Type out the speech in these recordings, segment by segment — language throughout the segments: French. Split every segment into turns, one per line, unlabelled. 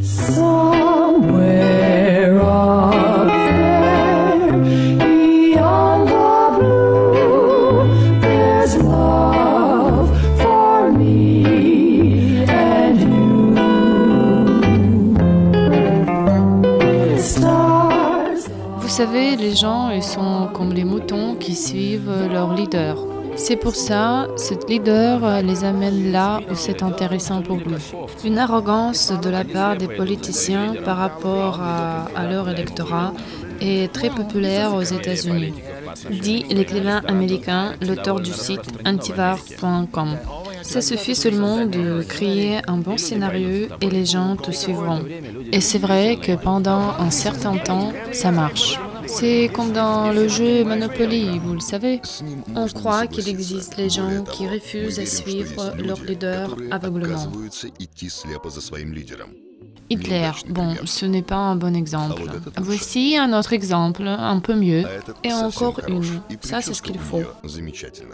Somewhere up there, beyond the blue, there's love for me and you. Stars.
Vous savez, les gens, ils sont comme les moutons qui suivent leur leader. C'est pour ça, ce leader les amène là où c'est intéressant pour lui. Une arrogance de la part des politiciens par rapport à leur électorat est très populaire aux États-Unis, dit l'écrivain américain, l'auteur du site antivar.com. Ça suffit seulement de créer un bon scénario et les gens te suivront. Et c'est vrai que pendant un certain temps, ça marche. C'est comme dans le jeu Monopoly, vous le savez. On croit qu'il existe les gens qui refusent à suivre leur leader aveuglement. Hitler, bon, ce n'est pas un bon exemple. Voici un autre exemple, un peu mieux, et encore une. Ça, c'est ce qu'il faut.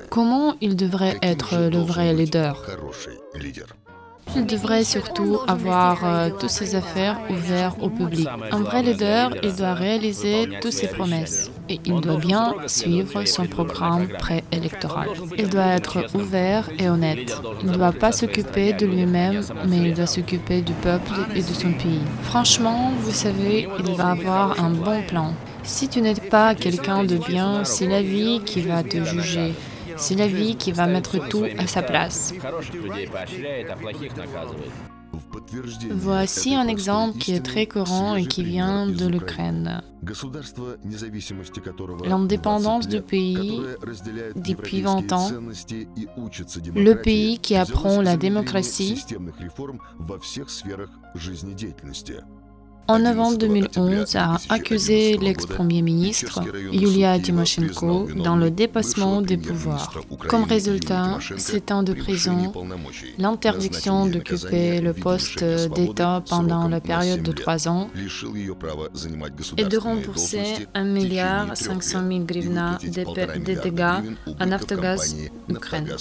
Comment il devrait être le vrai leader? Il devrait surtout avoir toutes ses affaires ouvertes au public. Un vrai leader, il doit réaliser toutes ses promesses et il doit bien suivre son programme préélectoral. Il doit être ouvert et honnête. Il ne doit pas s'occuper de lui-même, mais il doit s'occuper du peuple et de son pays. Franchement, vous savez, il va avoir un bon plan. Si tu n'es pas quelqu'un de bien, c'est la vie qui va te juger. C'est la vie qui va mettre tout à sa place. Voici un exemple qui est très courant et qui vient de l'Ukraine. L'indépendance du pays depuis 20 ans, le pays qui apprend la démocratie. En novembre 2011, a accusé l'ex-premier ministre Yulia Tymoshenko dans le dépassement des pouvoirs. Comme résultat, 7 ans de prison, l'interdiction d'occuper le poste d'État pendant la période de 3 ans et de rembourser 1,5 milliard hryvnias des dégâts à Naftogaz Ukraine.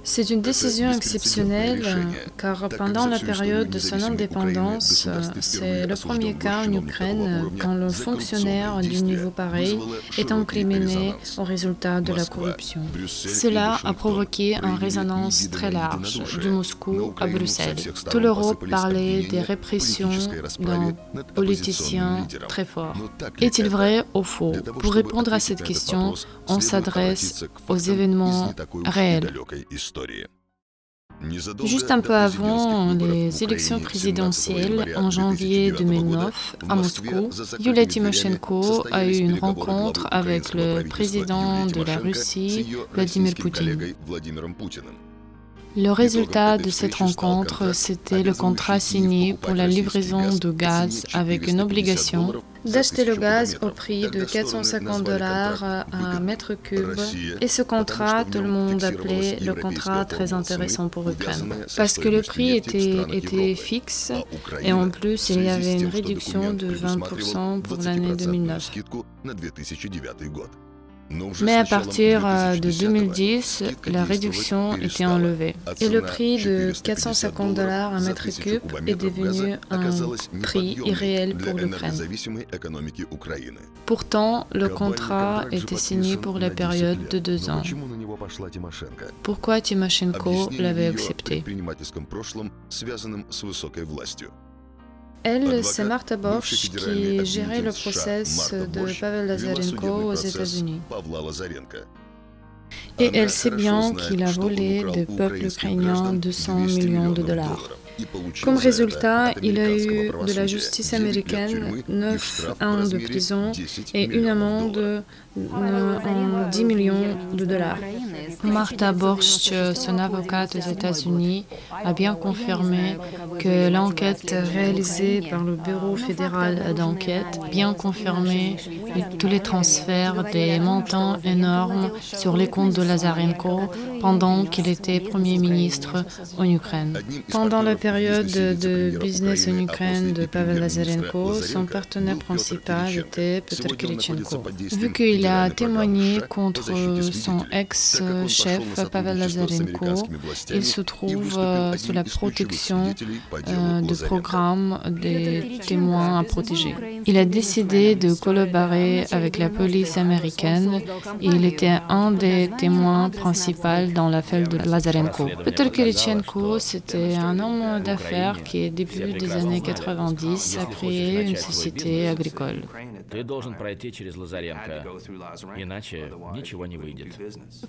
C'est une décision exceptionnelle car pendant la période de son indépendance, c'est le premier cas en Ukraine quand le fonctionnaire du niveau pareil est incriminé au résultat de la corruption. Cela a provoqué une résonance très large de Moscou à Bruxelles. Toute l'Europe parlait des répressions d'un politicien très fort. Est-il vrai ou faux? Pour répondre à cette question, on s'adresse aux événements réels. Juste un peu avant les élections présidentielles, en janvier 2009, à Moscou, Yulia Tymoshenko a eu une rencontre avec le président de la Russie, Vladimir Poutine. Le résultat de cette rencontre, c'était le contrat signé pour la livraison de gaz avec une obligation d'acheter le gaz au prix de $450 à un mètre cube. Et ce contrat, tout le monde appelait le contrat très intéressant pour l'Ukraine. Parce que le prix était fixe et en plus, il y avait une réduction de 20% pour l'année 2009. Mais à partir de 2010, la réduction était enlevée. Et le prix de $450 à mètre cube est devenu un prix irréel pour l'Ukraine. Pourtant, le contrat était signé pour la période de 2 ans. Pourquoi Tymoshenko l'avait accepté? Elle, c'est Marta Borsch qui gérait le procès de Pavel Lazarenko aux États-Unis. Et elle sait bien qu'il a volé du peuple ukrainien 200 millions de dollars. Comme résultat, il a eu de la justice américaine 9 ans de prison et une amende en 10 millions de dollars. Marta Borsch, son avocate aux États-Unis, a bien confirmé que l'enquête réalisée par le Bureau fédéral d'enquête bien confirmé tous les transferts des montants énormes sur les comptes de Lazarenko pendant qu'il était Premier ministre en Ukraine. Pendant la période de business en Ukraine de Pavel Lazarenko, son partenaire principal était Petr Kirichenko. Vu qu'il a témoigné contre son ex-chef Pavel Lazarenko, il se trouve sous la protection du programme des témoins à protéger. Il a décidé de collaborer avec la police américaine et il était un des témoins principaux dans l'affaire de Lazarenko. Petr Kirichenko, c'était un homme d'affaires qui, au début des années 90, a créé une société agricole.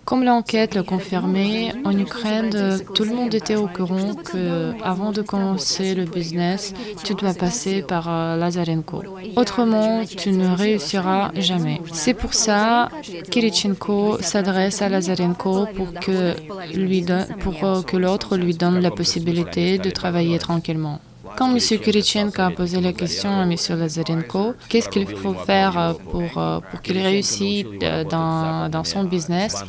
Comme l'enquête l'a confirmé, en Ukraine, tout le monde était au courant qu'avant de commencer le business, tu dois passer par Lazarenko. Autrement, tu ne réussiras jamais. C'est pour ça que Kirichenko s'adresse à Lazarenko pour que l'autre lui donne la possibilité de travailler tranquillement. Quand M. Kirichenko a posé la question à M. Lazarenko, qu'est-ce qu'il faut faire pour qu'il réussisse dans son business,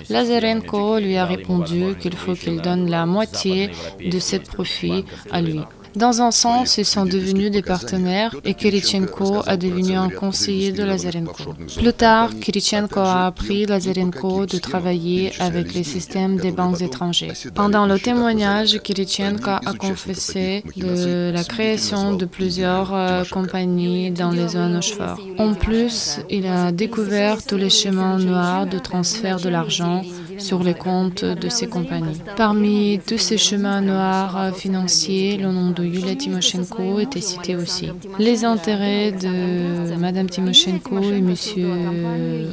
Lazarenko lui a répondu qu'il faut qu'il donne la moitié de ce profit à lui. Dans un sens, ils sont devenus des partenaires et Kirichenko a devenu un conseiller de Lazarenko. Plus tard, Kirichenko a appris Lazarenko de travailler avec les systèmes des banques étrangères. Pendant le témoignage, Kirichenko a confessé de la création de plusieurs compagnies dans les zones offshore. En plus, il a découvert tous les chemins noirs de transfert de l'argent sur les comptes de ces compagnies. Parmi tous ces chemins noirs financiers, le nom de Yulia Tymoshenko était cité aussi. Les intérêts de Mme Tymoshenko et M.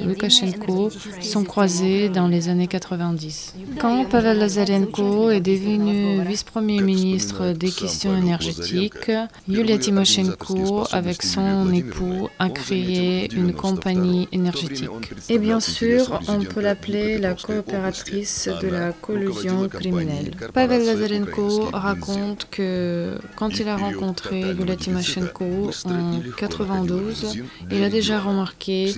Lukashenko sont croisés dans les années 90. Quand Pavel Lazarenko est devenu vice-premier ministre des questions énergétiques, Yulia Tymoshenko, avec son époux, a créé une compagnie énergétique. Et bien sûr, on peut l'appeler la coopératrice de la collusion criminelle. Pavel Lazarenko raconte que quand il a rencontré Yulia Tymoshenko en 1992, il a déjà remarqué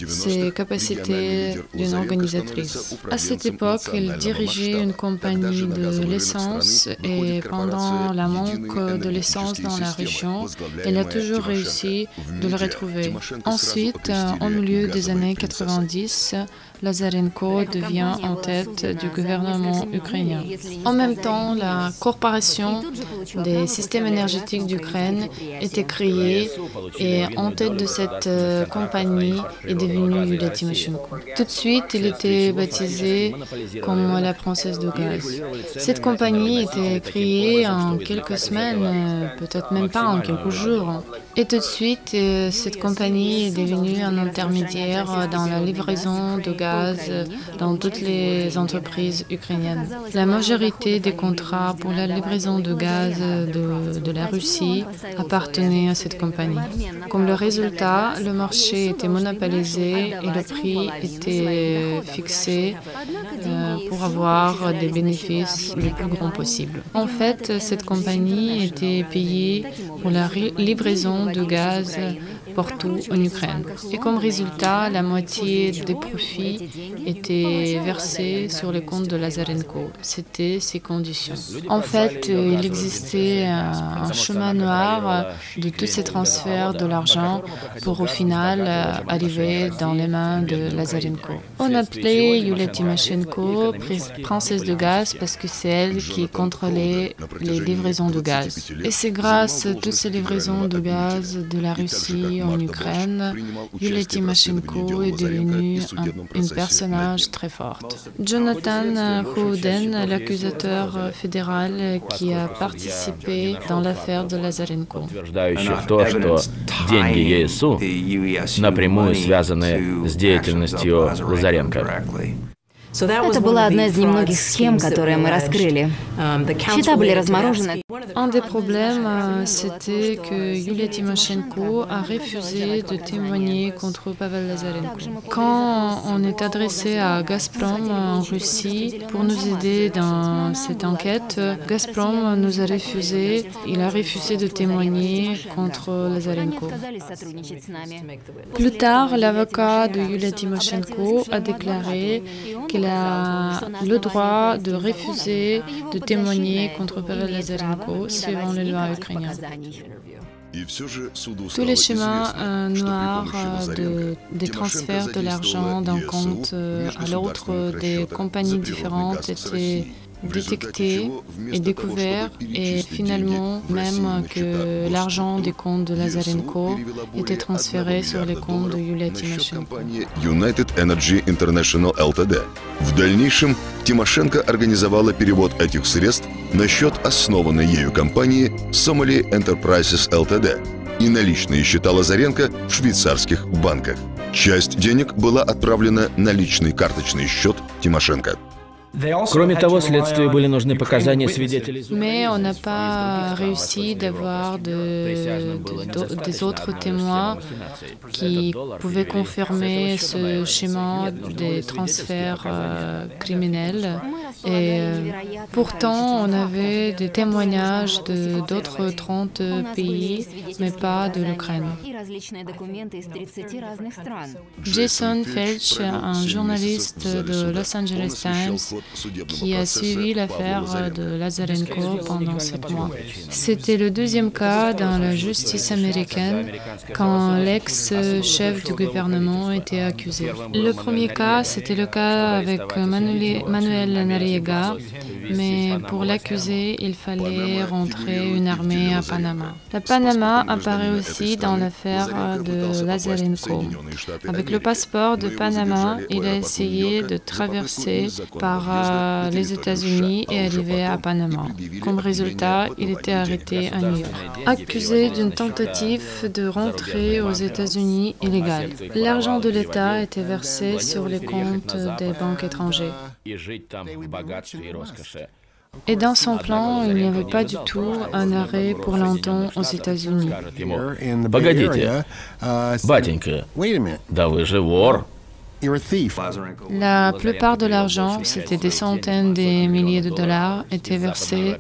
ses capacités d'une organisatrice. À cette époque, elle dirigeait une compagnie de l'essence et pendant la manque de l'essence dans la région, elle a toujours réussi de le retrouver. Ensuite, au milieu des années 90, Lazarenko devient en tête du gouvernement ukrainien. En même temps, la Corporation des systèmes énergétiques d'Ukraine était créée et en tête de cette compagnie est devenue Yulia Tymoshenko. Tout de suite, elle était baptisée comme la princesse de gaz. Cette compagnie était créée en quelques semaines, peut-être même pas en quelques jours. Et tout de suite, cette compagnie est devenue un intermédiaire dans la livraison de gaz dans toutes les entreprises ukrainiennes. La majorité des contrats pour la livraison de gaz de la Russie appartenaient à cette compagnie. Comme le résultat, le marché était monopolisé et le prix était fixé pour avoir des bénéfices les plus grands possibles. En fait, cette compagnie était payée pour la livraison de gaz partout en Ukraine. Et comme résultat, la moitié des profits était versée sur les comptes de Lazarenko. C'était ses conditions. En fait, il existait un chemin noir de tous ces transferts de l'argent pour au final arriver dans les mains de Lazarenko. On appelait Yulia Tymoshenko princesse de gaz parce que c'est elle qui contrôlait les livraisons de gaz. Et c'est grâce à toutes ces livraisons de gaz de la Russie en Ukraine, Yulia Tymoshenko est devenue une personnage très forte. Jonathan Houden, l'accusateur fédéral qui a participé dans l'affaire de Lazarenko.
Деньги ЕСУ напрямую связаны с деятельностью Лазаренко.
Это была одна из немногих схем, которые мы раскрыли. Счета были разморожены.
Un des problèmes, c'était que Yulia Tymoshenko a refusé de témoigner contre Pavel Lazarenko. Quand on est adressé à Gazprom en Russie pour nous aider dans cette enquête, Gazprom nous a refusé. Il a refusé de témoigner contre Lazarenko. Plus tard, l'avocat de Yulia Tymoshenko a déclaré qu'elle a le droit de refuser de témoigner contre Pavel Lazarenko suivant les lois ukrainiennes. Tous les schémas noirs des transferts de l'argent d'un compte à l'autre des compagnies différentes étaient détectés et découverts, et finalement même que l'argent des comptes de Lazarenko était transféré sur les comptes de Yulia Tymoshenko.
United Energy International Ltd. В дальнейшем Тимошенко организовала перевод этих средств на счет основанной ею компании Somali Enterprises Ltd. И наличные счета Лазаренко в швейцарских банках. Часть денег была отправлена на личный карточный счет Тимошенко.
Кроме того, следствию были нужны показания свидетелей.
Mais on n'a pas réussi d'avoir des autres témoins qui pouvaient confirmer ce schéma des transferts criminels. Et pourtant, on avait des témoignages d'autres 30 pays, mais pas de l'Ukraine. Jason Felch, un journaliste de Los Angeles Times, qui a suivi l'affaire de Lazarenko pendant 7 mois. C'était le deuxième cas dans la justice américaine quand l'ex-chef du gouvernement était accusé. Le premier cas, c'était le cas avec Manuel Noriega, mais pour l'accuser, il fallait rentrer une armée à Panama. La Panama apparaît aussi dans l'affaire de Lazarenko. Avec le passeport de Panama, il a essayé de traverser par les États-Unis et arriver à Panama. Comme résultat, il était arrêté à New York, accusé d'une tentative de rentrer aux États-Unis illégale. L'argent de l'État était versé sur les comptes des banques étrangères. Et dans son plan, il n'y avait pas du tout un arrêt pour longtemps aux États-Unis.
Погодите, батенька, да вы же вор.
La plupart de l'argent, c'était des centaines de milliers de dollars, étaient versés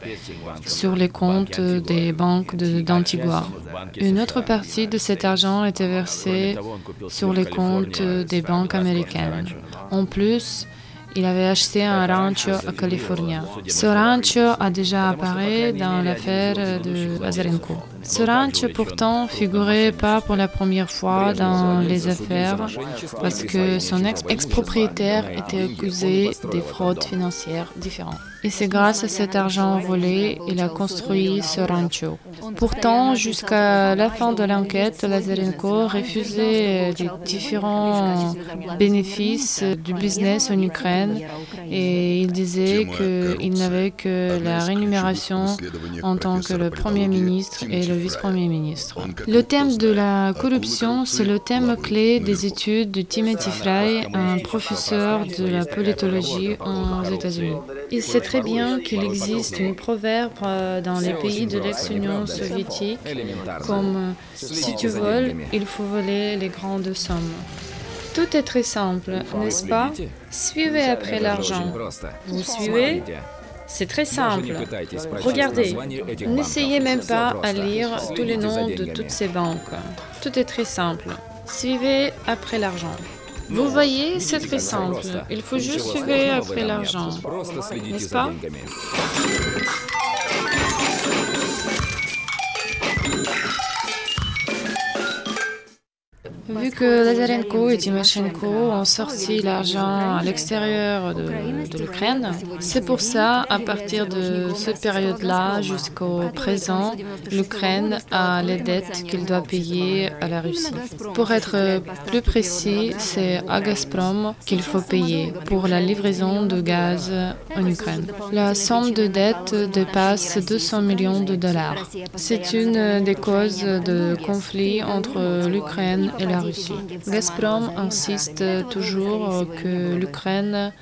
sur les comptes des banques d'Antigua. Une autre partie de cet argent était versée sur les comptes des banques américaines. En plus, il avait acheté un rancho à Californie. Ce rancho a déjà apparu dans l'affaire de Lazarenko. Ce rancho, pourtant, figurait pas pour la première fois dans les affaires parce que son ex-propriétaire était accusé des fraudes financières différentes. Et c'est grâce à cet argent volé qu'il a construit ce rancho. Pourtant, jusqu'à la fin de l'enquête, Lazarenko refusait les différents bénéfices du business en Ukraine et il disait qu'il n'avait que la rémunération en tant que le Premier ministre et le vice-premier ministre. Le thème de la corruption, c'est le thème clé des études de Timothy Fry, un professeur de la politologie aux États-Unis. Il sait très bien qu'il existe un proverbe dans les pays de l'ex-Union soviétique comme « si tu voles, il faut voler les grandes sommes ». Tout est très simple, n'est-ce pas? Suivez après l'argent. Vous suivez? C'est très simple. Regardez, n'essayez même pas à lire tous les noms de toutes ces banques. Tout est très simple. Suivez après l'argent. Vous voyez, c'est très simple. Il faut juste suivre après l'argent. N'est-ce pas? Vu que Lazarenko et Tymoshenko ont sorti l'argent à l'extérieur de l'Ukraine, c'est pour ça, à partir de cette période-là jusqu'au présent, l'Ukraine a les dettes qu'il doit payer à la Russie. Pour être plus précis, c'est à Gazprom qu'il faut payer pour la livraison de gaz en Ukraine. La somme de dette dépasse 200 millions de dollars. C'est une des causes de conflit entre l'Ukraine et la Russie. Gazprom insiste toujours que l'Ukraine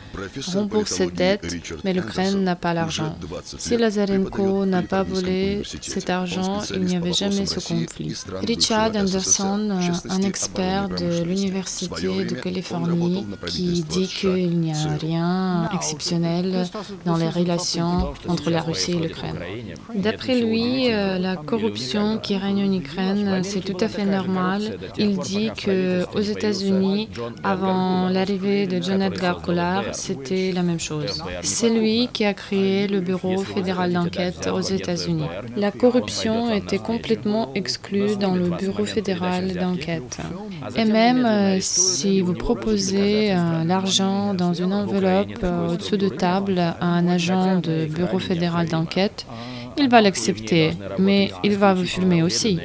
rembourse cette dette, mais l'Ukraine n'a pas l'argent. Si Lazarenko n'a pas volé cet argent, il n'y avait jamais ce conflit. Richard Anderson, un expert de l'Université de Californie, qui dit qu'il n'y a rien d'exceptionnel dans les relations entre la Russie et l'Ukraine. D'après lui, la corruption qui règne en Ukraine, c'est tout à fait normal. Il dit que qu'aux États-Unis, avant l'arrivée de John Edgar Collard, c'était la même chose. C'est lui qui a créé le Bureau fédéral d'enquête aux États-Unis. La corruption était complètement exclue dans le Bureau fédéral d'enquête. Et même si vous proposez l'argent dans une enveloppe au-dessous de table à un agent de Bureau fédéral d'enquête, il va l'accepter, mais il va vous filmer aussi.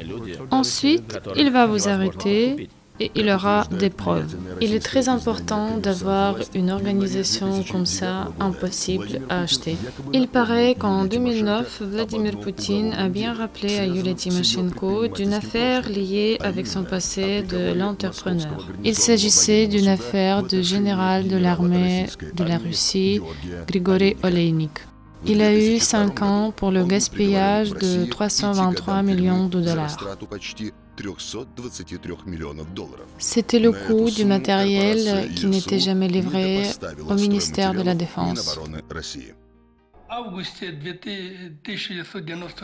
Ensuite, il va vous arrêter et il aura des preuves. Il est très important d'avoir une organisation comme ça, impossible à acheter. Il paraît qu'en 2009, Vladimir Poutine a bien rappelé à Yulia Tymoshenko d'une affaire liée avec son passé de l'entrepreneur. Il s'agissait d'une affaire du général de l'armée de la Russie, Grigory Oleynik. Il a eu 5 ans pour le gaspillage de 323 millions de dollars. C'était le coût du matériel qui n'était jamais livré au ministère de la Défense.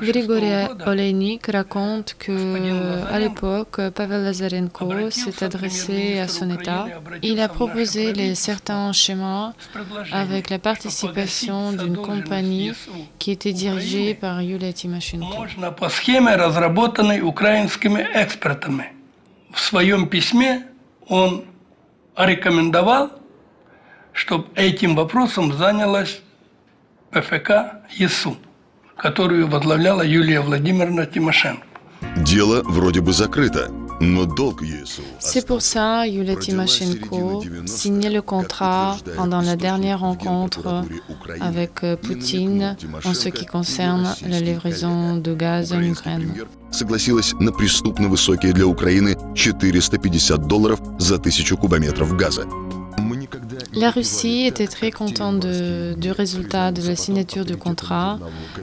Grigory Oleynik raconte qu'à l'époque, Pavel Lazarenko s'est adressé à son État. Il a proposé certains schémas avec la participation d'une compagnie qui était dirigée par Yulia Tymoshenko.
В своем письме он рекомендовал, чтобы этим вопросом занялась ПФК ЕСУ, которую возглавляла Юлия Владимировна Тимошенко.
Дело вроде бы закрыто, но долг ЕСУ...
C'est pour ça que Yulia Tymoshenko signait le contrat pendant la dernière rencontre avec Poutine en ce qui concerne la livraison de gaz en Ukraine.
Согласилась на преступно высокие для Украины $450 за 1000 кубометров газа.
La Russie était très contente du résultat de la signature du contrat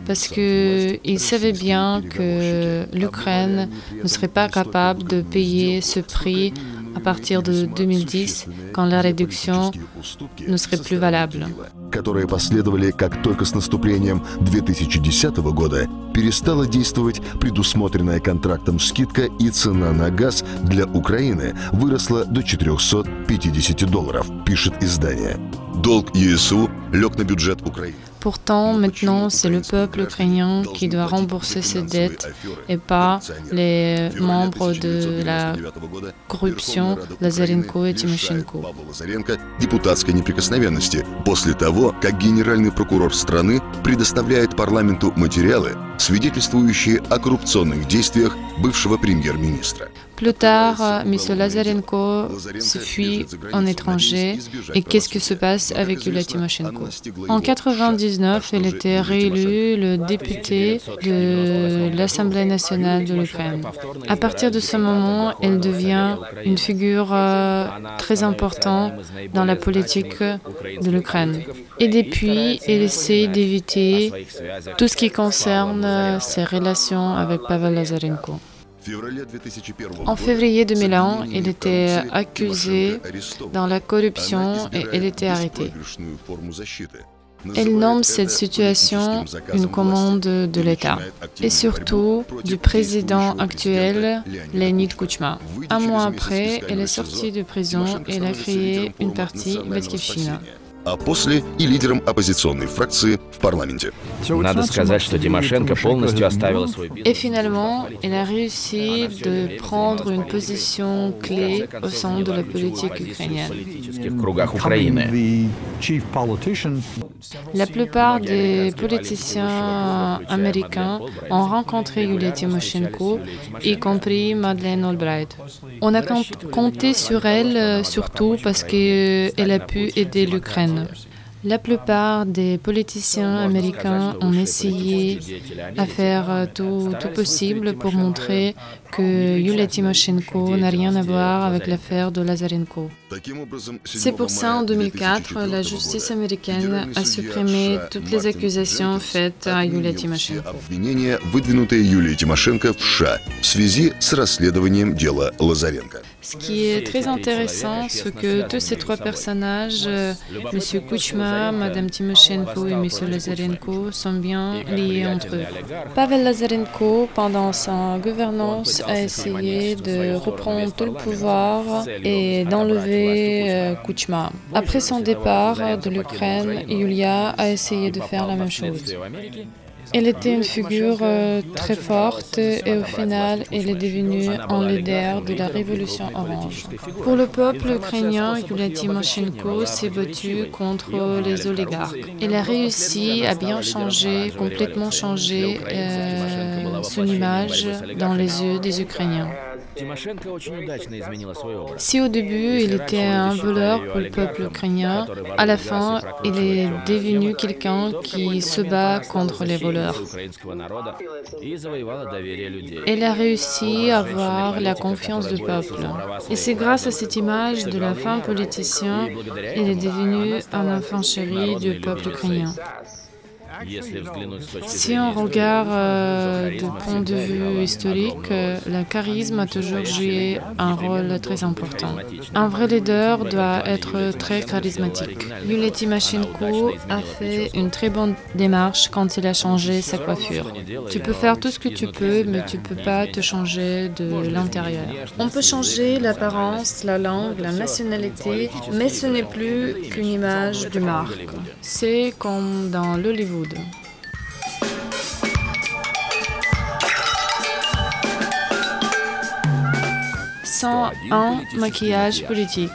parce qu'ils savaient bien que l'Ukraine ne serait pas capable de payer ce prix à partir de 2010, quand la réduction ne serait plus valable.
Которые последовали, как только с наступлением 2010 года перестала действовать предусмотренная контрактом скидка, и цена на газ для Украины выросла до $450, пишет издание. Долг ЕСУ лег на бюджет Украины.
Pourtant, maintenant, c'est le peuple ukrainien qui doit rembourser ses dettes et pas les membres de la corruption Lazarenko et Tymoshenko.
Депутатской неприкосновенности после того, как генеральный прокурор страны предоставляет парламенту материалы, свидетельствующие о коррупционных действиях бывшего премьер-министра.
Plus tard, M. Lazarenko se fuit en étranger. Et qu'est-ce qui se passe avec Yulia Tymoshenko? En 1999, elle était réélue le député de l'Assemblée nationale de l'Ukraine. À partir de ce moment, elle devient une figure très importante dans la politique de l'Ukraine. Et depuis, elle essaie d'éviter tout ce qui concerne ses relations avec Pavel Lazarenko. En février 2001, elle était accusée dans la corruption et elle était arrêtée. Elle nomme cette situation une commande de l'État et surtout du président actuel, Leonid Kuchma. Un mois après, elle est sortie de prison et elle a créé une partie Batkivshchina.
А после и лидером оппозиционной фракции в парламенте.
Надо сказать, что Тимошенко полностью оставила свой бизнес.
Et finalement, elle a réussi de prendre une position clé au sein de la politique ukrainienne.
В кругах Украины.
La plupart des politiciens américains ont rencontré Yulia Tymoshenko, y compris Madeleine Albright. On a compté sur elle surtout parce qu'elle a pu aider l'Ukraine. La plupart des politiciens américains ont essayé à faire tout possible pour montrer que Yulia Tymoshenko n'a rien à voir avec l'affaire de Lazarenko. C'est pour ça, en 2004, la justice américaine a supprimé toutes les accusations faites à Yulia Tymoshenko.
Обвинения, выдвинутые Юлией Тимошенко в США в связи с расследованием дела Лазаренко.
Ce qui est très intéressant, c'est que tous ces trois personnages, M. Kuchma, Mme Tymoshenko et M. Lazarenko, sont bien liés entre eux. Pavel Lazarenko, pendant sa gouvernance, a essayé de reprendre tout le pouvoir et d'enlever Kuchma. Après son départ de l'Ukraine, Yulia a essayé de faire la même chose. Elle était une figure très forte et au final, elle est devenue un leader de la révolution orange. Pour le peuple ukrainien, Yulia Tymoshenko s'est battue contre les oligarques. Elle a réussi à bien changer, complètement changer son image dans les yeux des Ukrainiens. Si au début il était un voleur pour le peuple ukrainien, à la fin il est devenu quelqu'un qui se bat contre les voleurs. Elle a réussi à avoir la confiance du peuple. Et c'est grâce à cette image de la femme politicien qu'elle est devenue un enfant chéri du peuple ukrainien. Si on regarde du point de vue historique, le charisme a toujours joué un rôle très important. Un vrai leader doit être très charismatique. Yulia Tymoshenko a fait une très bonne démarche quand il a changé sa coiffure. Tu peux faire tout ce que tu peux, mais tu ne peux pas te changer de l'intérieur. On peut changer l'apparence, la langue, la nationalité, mais ce n'est plus qu'une image de marque. C'est comme dans l'Hollywood. 101 maquillage politique.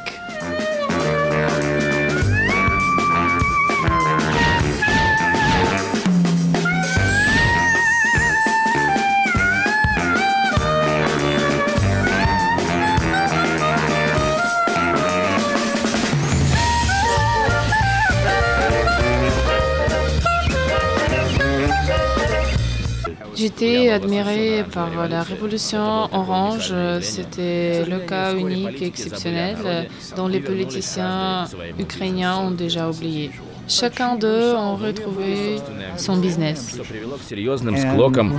J'étais admirée par la révolution orange. C'était le cas unique et exceptionnel dont les politiciens ukrainiens ont déjà oublié. Chacun d'eux a retrouvé son business.
Серьезным склоком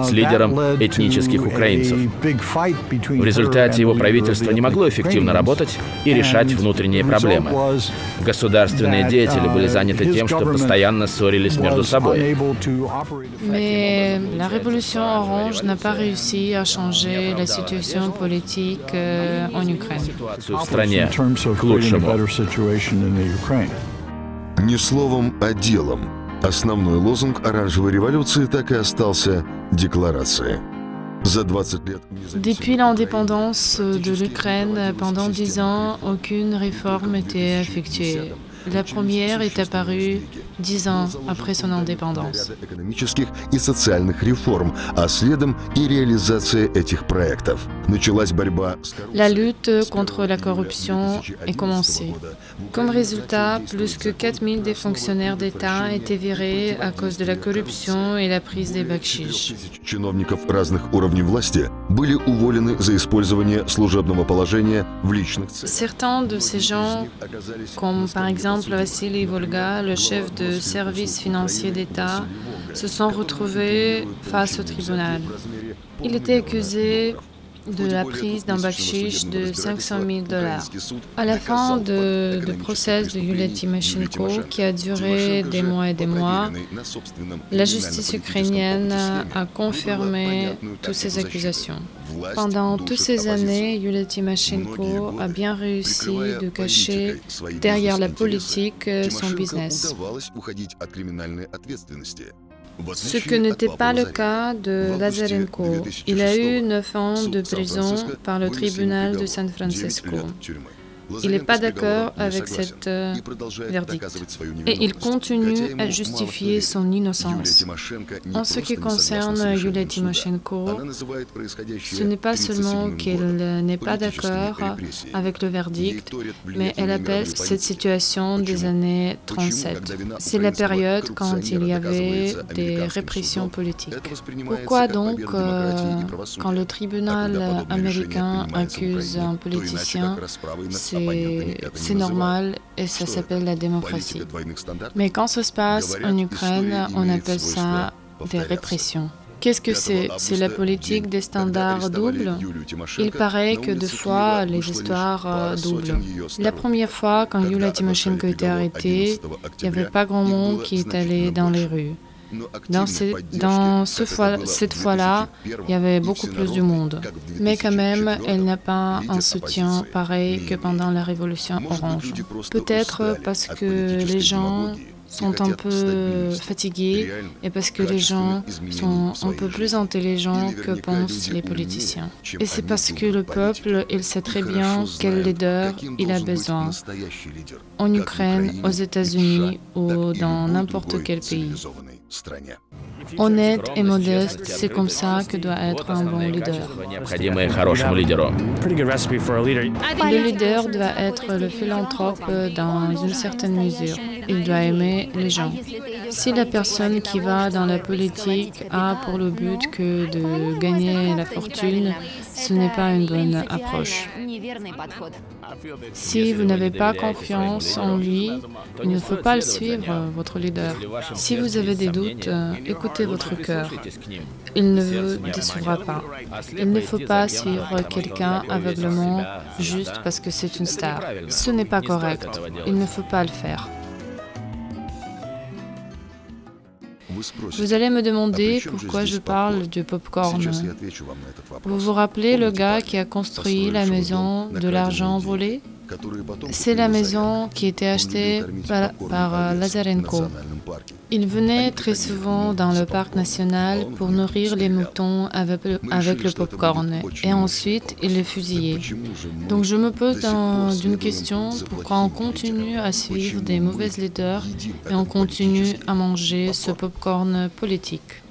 с лидером этнических украинцев. В результате его правительство не могло эффективно работать и решать внутренние проблемы. Государственные деятели были заняты тем, что постоянно ссорились между собой.
Mais la révolution orange n'a pas réussi à changer la situation politique en Ukraine.
В стране к лучшему.
Не словом, а делом. Основной лозунг оранжевой революции так и остался декларацией. За 20 лет...
Depuis l'indépendance de l'Ukraine, pendant 10 ans, aucune réforme n'était effectuée. La première est apparue 10 ans après son indépendance.
Экономических и социальных реформ, а следом и реализация этих проектов. Началась борьба с коррупцией.
La lutte contre la corruption est commencée. Comme résultat, plus que 4000 des fonctionnaires d'État étaient virés à cause de la corruption et la prise des bakchiches.
Чиновников разных уровней власти были уволены за использование служебного положения в личных целях.
Certains de ces gens, comme par exemple Vassili Volga, le chef de service financier d'État, se sont retrouvés face au tribunal. Il était accusé de la prise d'un bakchich de $500 000. À la fin du procès de Yulia Tymoshenko, qui a duré des mois et des mois, la justice ukrainienne a confirmé toutes ces accusations. Pendant toutes ces années, Yulia Tymoshenko a bien réussi de cacher derrière la politique son business. Ce que n'était pas le cas de Lazarenko. Il a eu 9 ans de prison par le tribunal de San Francisco. Il n'est pas d'accord avec cette verdict et il continue à justifier son innocence. En ce qui concerne Yulia Tymoshenko, ce n'est pas seulement qu'elle n'est pas d'accord avec le verdict, mais elle appelle cette situation des années 37. C'est la période quand il y avait des répressions politiques. Pourquoi donc, quand le tribunal américain accuse un politicien, c'est normal et ça s'appelle la démocratie. Mais quand ça se passe en Ukraine, on appelle ça des répressions. Qu'est-ce que c'est? C'est la politique des standards doubles. Il paraît que deux fois, les histoires doublent. La première fois, quand Yulia Tymoshenko était arrêtée, il n'y avait pas grand monde qui est allé dans les rues. Cette fois-là, il y avait beaucoup plus de monde. Mais quand même, elle n'a pas un soutien pareil que pendant la Révolution orange. Peut-être parce que les gens sont un peu fatigués et parce que les gens sont un peu plus intelligents que pensent les politiciens. Et c'est parce que le peuple, il sait très bien quel leader il a besoin. En Ukraine, aux États-Unis ou dans n'importe quel pays. Honnête et modeste, c'est comme ça que doit être un bon leader. Le leader doit être le philanthrope dans une certaine mesure. Il doit aimer les gens. Si la personne qui va dans la politique a pour le but que de gagner la fortune, ce n'est pas une bonne approche. Si vous n'avez pas confiance en lui, il ne faut pas le suivre, votre leader. Si vous avez des doutes, écoutez votre cœur. Il ne vous décevra pas. Il ne faut pas suivre quelqu'un aveuglément juste parce que c'est une star. Ce n'est pas correct. Il ne faut pas le faire. Vous allez me demander pourquoi je parle du pop-corn. Vous vous rappelez le gars qui a construit la maison de l'argent volé? C'est la maison qui était achetée par Lazarenko. Il venait très souvent dans le parc national pour nourrir les moutons avec le pop-corn et ensuite il les fusillait. Donc je me pose une question, pourquoi on continue à suivre des mauvais leaders et on continue à manger ce pop-corn politique?